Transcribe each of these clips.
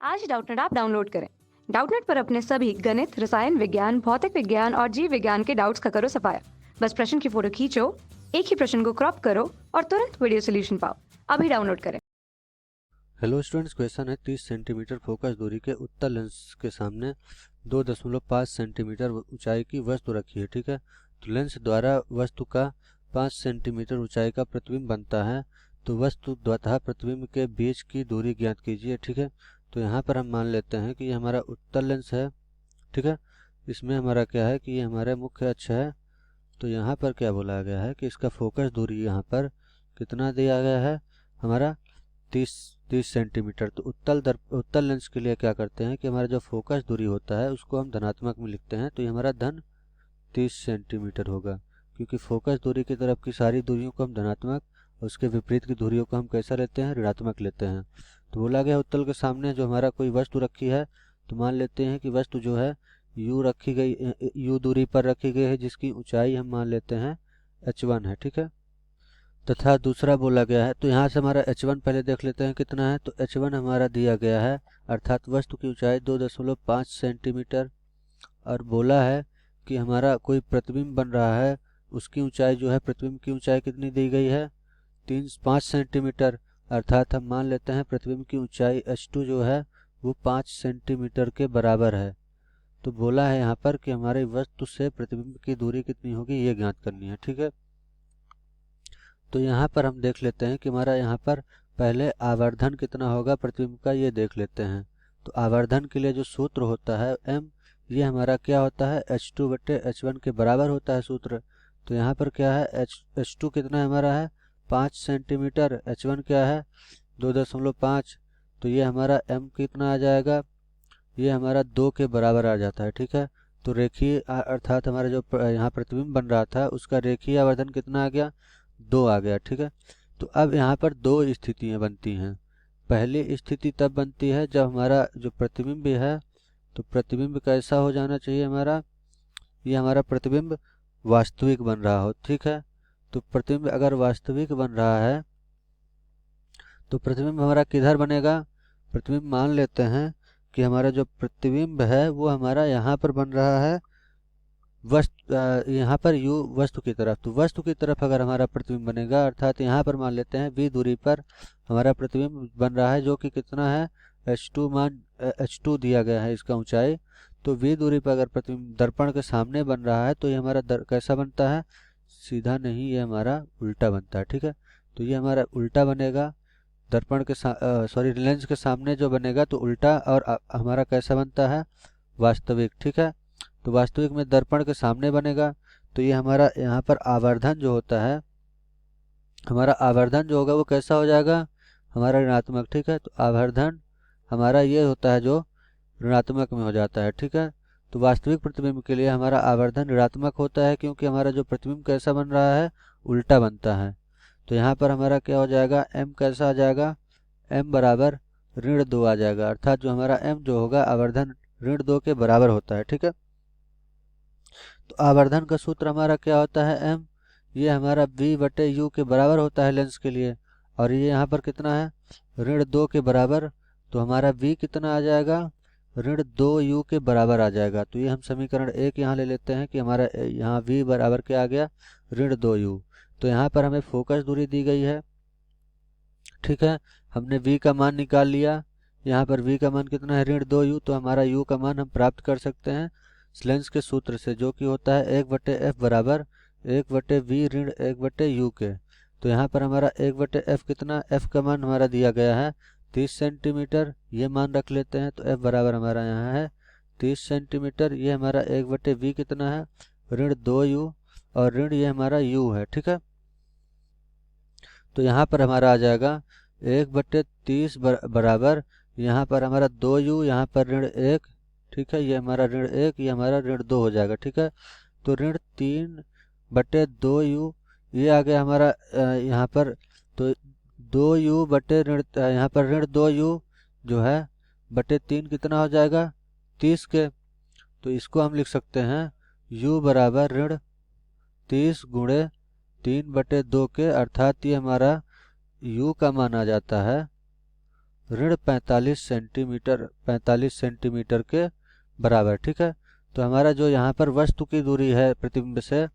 आज Doubtnut app download करें। Doubtnut पर अपने सभी गणित, रसायन विज्ञान, भौतिक विज्ञान और जीव विज्ञान के डाउट्स का करो सफाया। बस प्रश्न की फोटो खींचो, एक ही प्रश्न को क्रॉप करो और तुरंत वीडियो सोल्यूशन पाओ। अभी डाउनलोड करें। हेलो स्टूडेंट्स, क्वेश्चन है 30 सेंटीमीटर फोकस दूरी के उत्तल लेंस के सामने 2.5 सेंटीमीटर ऊंचाई की वस्तु रखी है। ठीक है, तो लेंस द्वारा वस्तु का 5 सेंटीमीटर ऊंचाई का प्रतिबिंब बनता है, तो वस्तु तथा प्रतिबिंब के बीच की दूरी ज्ञात कीजिए। ठीक है, तो यहाँ पर हम मान लेते हैं कि ये हमारा उत्तल लेंस है। ठीक है, इसमें हमारा क्या है कि ये हमारा मुख्य अक्ष है। तो यहाँ पर क्या बोला गया है कि इसका फोकस दूरी यहाँ पर कितना दिया गया है, हमारा 30 सेंटीमीटर। तो उत्तल लेंस के लिए क्या करते हैं कि हमारा जो फोकस दूरी होता है उसको हम धनात्मक में लिखते हैं, तो ये हमारा धन 30 सेंटीमीटर होगा, क्योंकि फोकस दूरी की तरफ की सारी दूरियों को हम धनात्मक और उसके विपरीत की दूरियों को हम कैसा लेते हैं, ऋणात्मक लेते हैं। तो बोला गया उत्तल के सामने जो हमारा कोई वस्तु रखी है, तो मान लेते हैं कि वस्तु जो है u दूरी पर रखी गई है, जिसकी ऊंचाई हम मान लेते हैं h1 है। ठीक है, तथा दूसरा बोला गया है, तो यहाँ से हमारा h1 पहले देख लेते हैं कितना है। तो h1 हमारा दिया गया है, अर्थात वस्तु की ऊंचाई 2.5 सेंटीमीटर, और बोला है कि हमारा कोई प्रतिबिंब बन रहा है, उसकी ऊंचाई जो है, प्रतिबिंब की ऊंचाई कितनी दी गई है, 5 सेंटीमीटर। अर्थात हम मान लेते हैं प्रतिबिंब की ऊंचाई h2 जो है वो 5 सेंटीमीटर के बराबर है। तो बोला है यहाँ पर कि हमारी वस्तु से प्रतिबिंब की दूरी कितनी होगी, ये ज्ञात करनी है। ठीक है, तो यहाँ पर हम देख लेते हैं कि हमारा यहाँ पर पहले आवर्धन कितना होगा प्रतिबिंब का, ये देख लेते हैं। तो आवर्धन के लिए जो सूत्र होता है m, ये हमारा क्या होता है, h2/h1 के बराबर होता है सूत्र। तो यहाँ पर क्या है, h2 कितना हमारा है 5 सेंटीमीटर, h1 क्या है 2.5, तो ये हमारा m कितना आ जाएगा, ये हमारा 2 के बराबर आ जाता है। ठीक है, तो रेखीय अर्थात हमारा जो यहाँ प्रतिबिंब बन रहा था उसका रेखीय आवर्धन कितना आ गया, 2 आ गया। ठीक है, तो अब यहाँ पर दो स्थितियाँ बनती हैं। पहली स्थिति तब बनती है जब हमारा जो प्रतिबिंब है, तो प्रतिबिंब कैसा हो जाना चाहिए हमारा, ये हमारा प्रतिबिंब वास्तविक बन रहा हो। ठीक है, तो प्रतिबिंब अगर वास्तविक बन रहा है तो प्रतिबिंब हमारा किधर बनेगा, प्रतिबिंब मान लेते हैं कि हमारा जो प्रतिबिंब है वो हमारा यहाँ पर बन रहा है यहाँ पर u वस्तु की तरफ। तो वस्तु की तरफ अगर हमारा प्रतिबिंब बनेगा, अर्थात यहाँ पर मान लेते हैं v दूरी पर हमारा प्रतिबिंब बन रहा है, जो कि कितना है h2 दिया गया है इसका ऊंचाई। तो v दूरी पर अगर प्रतिबिंब दर्पण के सामने बन रहा है तो ये हमारा कैसा बनता है, सीधा नहीं, ये हमारा उल्टा बनता है। ठीक है, तो ये हमारा उल्टा बनेगा, दर्पण के लेंस के सामने जो बनेगा तो उल्टा, और हमारा कैसा बनता है, वास्तविक। ठीक है, तो वास्तविक में दर्पण के सामने बनेगा, तो ये हमारा यहाँ पर आवर्धन जो होता है, हमारा आवर्धन जो होगा वो कैसा हो जाएगा, हमारा ऋणात्मक। ठीक है, तो आवर्धन हमारा ये होता है जो ऋणात्मक में हो जाता है। ठीक है, तो वास्तविक प्रतिबिंब के लिए हमारा आवर्धन ऋणात्मक होता है, क्योंकि हमारा जो प्रतिबिंब कैसा बन रहा है, उल्टा बनता है। तो यहाँ पर हमारा क्या हो जाएगा, m कैसा आ जाएगा, m बराबर ऋण 2 आ जाएगा, अर्थात जो हमारा m जो होगा आवर्धन ऋण 2 के बराबर होता है। ठीक है, तो आवर्धन का सूत्र हमारा क्या होता है, m, ये हमारा v/u के बराबर होता है लेंस के लिए, और ये यहाँ पर कितना है, ऋण 2 के बराबर। तो हमारा v कितना आ जाएगा, ऋण 2u के बराबर आ जाएगा। तो ये हम समीकरण 1 यहाँ ले लेते हैं कि हमारा यहाँ v बराबर क्या आ गया, ऋण 2u। तो यहाँ पर हमें फोकस दूरी दी गई है। ठीक है, हमने v का मान निकाल लिया, यहाँ पर v का मान कितना है, ऋण 2u। तो हमारा u का मान हम प्राप्त कर सकते हैं लेंस के सूत्र से, जो कि होता है 1/f बराबर 1/v ऋण 1/u के। तो यहाँ पर हमारा 1/f कितना, f का मान हमारा दिया गया है 30 सेंटीमीटर, ये मान रख लेते हैं। तो f बराबर हमारा यहाँ है 30 सेंटीमीटर, ये हमारा 1/v कितना है, ऋण 2u, और ऋण ये हमारा u है। ठीक है, तो यहाँ पर हमारा आ जाएगा 1/30 बराबर, यहाँ पर हमारा 2u, यहाँ पर ऋण 1। ठीक है, ये हमारा ऋण 1, ये हमारा ऋण 2 हो जाएगा। ठीक है, तो ऋण 3/2u, ये आ गया हमारा यहाँ पर, तो 2u बटे यहाँ पर ऋण 2u जो है बटे 3 कितना हो जाएगा, 30 के। तो इसको हम लिख सकते हैं u बराबर ऋण 30 गुणे 3/2 के, अर्थात ये हमारा u का मान आ जाता है ऋण 45 सेंटीमीटर के बराबर। ठीक है, तो हमारा जो यहाँ पर वस्तु की दूरी है प्रतिबिंब से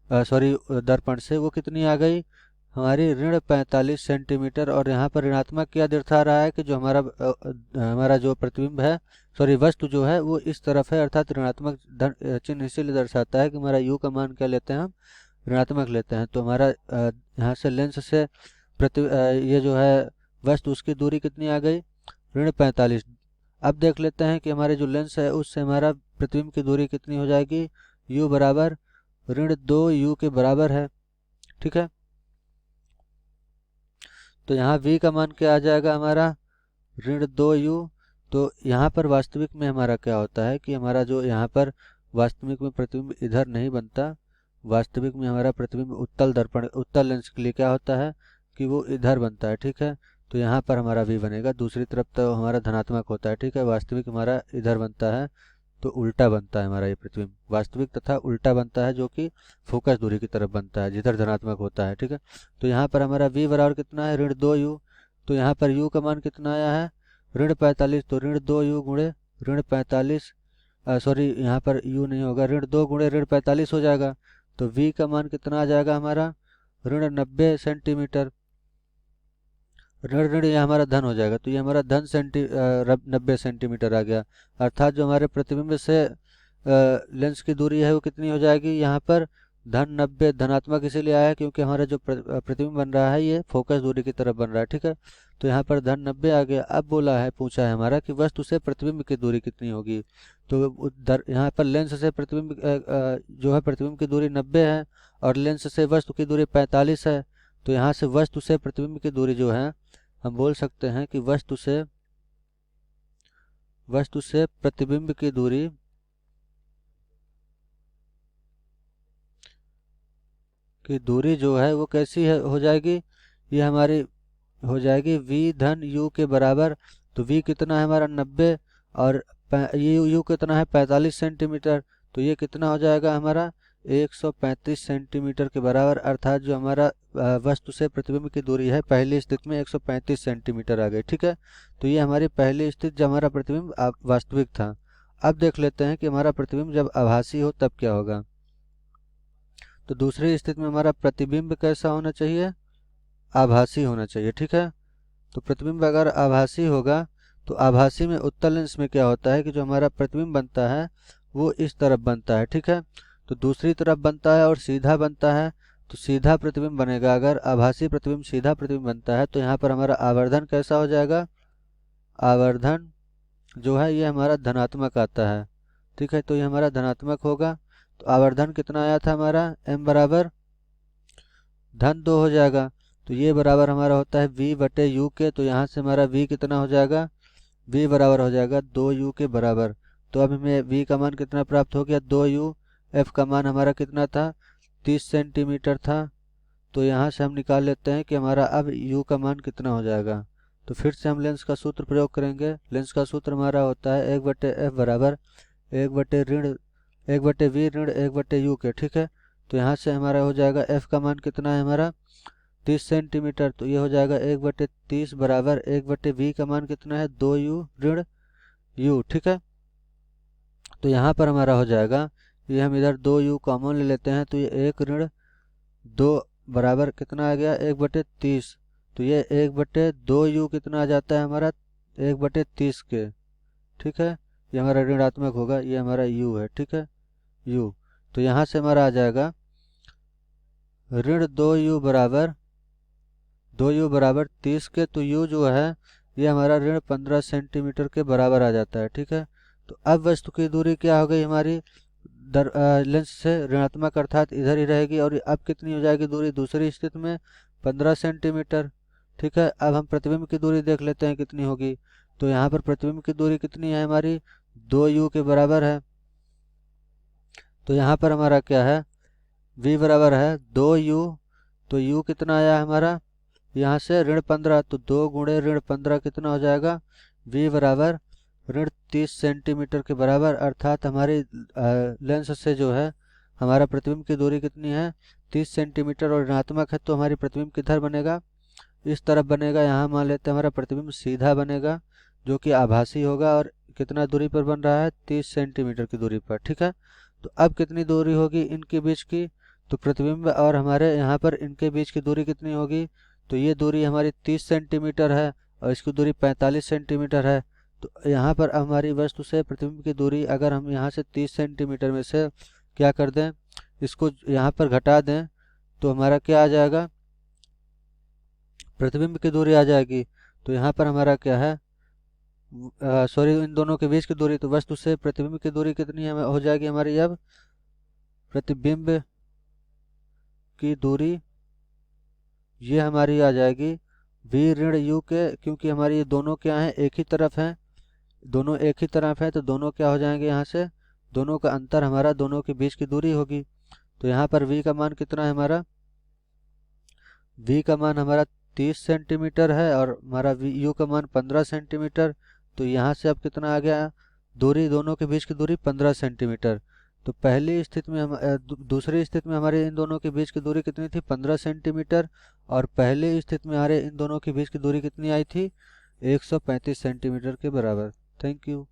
दर्पण से, वो कितनी आ गई हमारी ऋण 45 सेंटीमीटर। और यहाँ पर ऋणात्मक क्या दर्शा रहा है कि जो हमारा जो प्रतिबिंब है वस्तु जो है वो इस तरफ है, अर्थात ऋणात्मक चिन्ह इसीलिए दर्शाता है कि हमारा u का मान क्या लेते हैं हम, ऋणात्मक लेते हैं। तो हमारा यहाँ से लेंस से ये जो है वस्तु उसकी दूरी कितनी आ गई, ऋण 45। अब देख लेते हैं कि हमारे जो लेंस है उससे हमारा प्रतिबिंब की दूरी कितनी हो जाएगी, u बराबर ऋण 2u के बराबर है। ठीक है, तो यहाँ v का मान क्या आ जाएगा हमारा, ऋण 2u। तो यहाँ पर वास्तविक में हमारा क्या होता है कि हमारा जो यहाँ पर वास्तविक में प्रतिबिंब इधर नहीं बनता, वास्तविक में हमारा प्रतिबिंब उत्तल लेंस के लिए क्या होता है कि वो इधर बनता है। ठीक है, तो यहाँ पर हमारा v बनेगा, दूसरी तरफ तो हमारा धनात्मक होता है। ठीक है, वास्तविक हमारा इधर बनता है, तो उल्टा बनता है हमारा ये प्रतिबिंब, वास्तविक तथा उल्टा बनता है, जो कि फोकस दूरी की तरफ बनता है जिधर धनात्मक होता है। ठीक है, तो यहाँ पर हमारा v बराबर कितना है, ऋण 2u। तो यहाँ पर u का मान कितना आया है, ऋण 45। तो ऋण 2u गुणे ऋण 45, यहाँ पर u नहीं होगा, ऋण 2 गुणे ऋण 45 हो जाएगा। तो v का मान कितना आ जाएगा हमारा, ऋण 90 सेंटीमीटर। ऋण ऋण ये हमारा धन हो जाएगा, तो ये हमारा 90 सेंटीमीटर आ गया। अर्थात जो हमारे प्रतिबिंब से लेंस की दूरी है वो कितनी हो जाएगी, यहाँ पर धन 90, धनात्मक इसीलिए आया क्योंकि हमारा जो प्रतिबिंब बन रहा है ये फोकस दूरी की तरफ बन रहा है। ठीक है, तो यहाँ पर धन 90 आ गया। अब पूछा है हमारा कि वस्तु से प्रतिबिंब की दूरी कितनी होगी। तो यहाँ पर लेंस से प्रतिबिंब जो है प्रतिबिंब की दूरी 90 है और लेंस से वस्तु की दूरी 45 है। तो यहाँ से वस्तु से प्रतिबिंब की दूरी जो है हम बोल सकते हैं कि वस्तु से प्रतिबिंब की दूरी जो है वो कैसी है हो जाएगी, ये हमारी हो जाएगी v धन u के बराबर। तो v कितना है हमारा 90 और ये u कितना है 45 सेंटीमीटर। तो ये कितना हो जाएगा हमारा 135 सेंटीमीटर के बराबर। अर्थात जो हमारा वस्तु से प्रतिबिंब की दूरी है पहली स्थिति में 135 सेंटीमीटर आ गई। ठीक है, तो ये हमारी पहली स्थिति जब हमारा प्रतिबिंब वास्तविक था। अब देख लेते हैं कि हमारा प्रतिबिंब जब आभासी हो तब क्या होगा। तो दूसरी स्थिति में हमारा प्रतिबिंब कैसा होना चाहिए, आभासी होना चाहिए। ठीक है, तो प्रतिबिंब अगर आभासी होगा तो आभासी में उत्तल लेंस में क्या होता है कि जो हमारा प्रतिबिंब बनता है वो इस तरफ बनता है। ठीक है, तो दूसरी तरफ बनता है और सीधा बनता है, तो सीधा प्रतिबिंब बनेगा। अगर आभासी प्रतिबिंब सीधा प्रतिबिंब बनता है तो यहाँ पर हमारा आवर्धन कैसा हो जाएगा, आवर्धन जो है ये हमारा धनात्मक आता है। ठीक है, तो ये हमारा धनात्मक होगा। तो आवर्धन कितना आया था हमारा, m बराबर धन 2 हो जाएगा। तो ये बराबर हमारा होता है v बटे u के। तो यहाँ से हमारा v कितना हो जाएगा, v बराबर हो जाएगा 2u के बराबर। तो अब हमें v का मान कितना प्राप्त हो गया, 2u। f का मान हमारा कितना था, 30 सेंटीमीटर था। तो यहाँ से हम निकाल लेते हैं कि हमारा अब u का मान कितना हो जाएगा। तो फिर से हम लेंस का सूत्र प्रयोग करेंगे। लेंस का सूत्र हमारा होता है 1 बटे f बराबर 1 बटे v ऋण 1 बटे u के। ठीक है, तो यहाँ से हमारा हो जाएगा f का मान कितना है हमारा 30 सेंटीमीटर। तो ये हो जाएगा 1 बटे 30 बराबर 1 बटे v का मान कितना है 2u ऋण u। ठीक है, तो यहाँ पर हमारा हो जाएगा, ये हम इधर 2u कॉमन ले लेते हैं, तो ये 1 ऋण 2 बराबर कितना आ गया 1 बटे 30। तो ये 1 बटे 2u कितना आ जाता है हमारा 1 बटे 30 के। ठीक है, ये हमारा ऋणात्मक होगा, ये हमारा u है। ठीक है, u। तो यहाँ से हमारा आ जाएगा ऋण 2u बराबर 30 के। तो u जो है ये हमारा ऋण 15 सेंटीमीटर के बराबर आ जाता है। ठीक है, तो अब वस्तु की दूरी क्या हो गई हमारी लेंस से ऋणात्मक, अर्थात इधर ही रहेगी। और अब कितनी हो जाएगी दूरी दूसरी स्थिति में 15 सेंटीमीटर। ठीक है, अब हम प्रतिबिंब की दूरी देख लेते हैं कितनी होगी। तो यहाँ पर प्रतिबिंब की दूरी कितनी है हमारी 2u के बराबर है। तो यहाँ पर हमारा क्या है, v बराबर है 2u। तो u कितना आया हमारा यहाँ से ऋण 15। तो 2 गुणे ऋण 15 कितना हो जाएगा, v बराबर ऋण 30 सेंटीमीटर के बराबर। अर्थात हमारी लेंस से जो है हमारा प्रतिबिंब की दूरी कितनी है 30 सेंटीमीटर और ऋणात्मक है, तो हमारी प्रतिबिंब किधर बनेगा इस तरफ बनेगा। यहाँ मान लेते हैं हमारा प्रतिबिंब सीधा बनेगा जो कि आभासी होगा और कितना दूरी पर बन रहा है, 30 सेंटीमीटर की दूरी पर। ठीक है, तो अब कितनी दूरी होगी इनके बीच की, तो प्रतिबिंब और हमारे यहाँ पर इनके बीच की दूरी कितनी होगी, तो ये दूरी हमारी 30 सेंटीमीटर है और इसकी दूरी 45 सेंटीमीटर है। तो यहाँ पर हमारी वस्तु से प्रतिबिंब की दूरी अगर हम यहाँ से 30 सेंटीमीटर में से क्या कर दें, इसको यहाँ पर घटा दें, तो हमारा क्या आ जाएगा, प्रतिबिंब की दूरी आ जाएगी। तो यहाँ पर हमारा क्या है, सॉरी, इन दोनों के बीच की दूरी, तो वस्तु से प्रतिबिंब की दूरी कितनी है, हो जाएगी हमारी अब प्रतिबिंब की दूरी, ये हमारी आ जाएगी v ऋण u के, क्योंकि हमारी ये दोनों क्या हैं, एक ही तरफ हैं, दोनों एक ही तरफ हैं, तो दोनों क्या हो जाएंगे, यहाँ से दोनों का अंतर हमारा दोनों के बीच की दूरी होगी। तो यहाँ पर v का मान कितना है हमारा, v का मान हमारा 30 सेंटीमीटर है और हमारा u का मान 15 सेंटीमीटर। तो यहाँ से अब कितना आ गया, दूरी, दोनों के बीच की दूरी 15 सेंटीमीटर। तो पहली स्थिति में दूसरी स्थिति में हमारे इन दोनों के बीच की दूरी कितनी थी, 15 सेंटीमीटर, और पहली स्थिति में हमारे इन दोनों के बीच की दूरी कितनी आई थी, 135 सेंटीमीटर के बराबर। Thank you.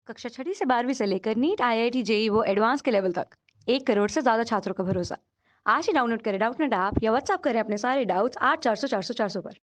कक्षा 6ठी से 12वीं से लेकर नीट, IIT, JEE वो एडवांस के लेवल तक 1 करोड़ से ज्यादा छात्रों का भरोसा। आज ही डाउनलोड करें डाउटनेट ऐप या व्हाट्सएप करें अपने सारे डाउट्स 8400 400 400 पर।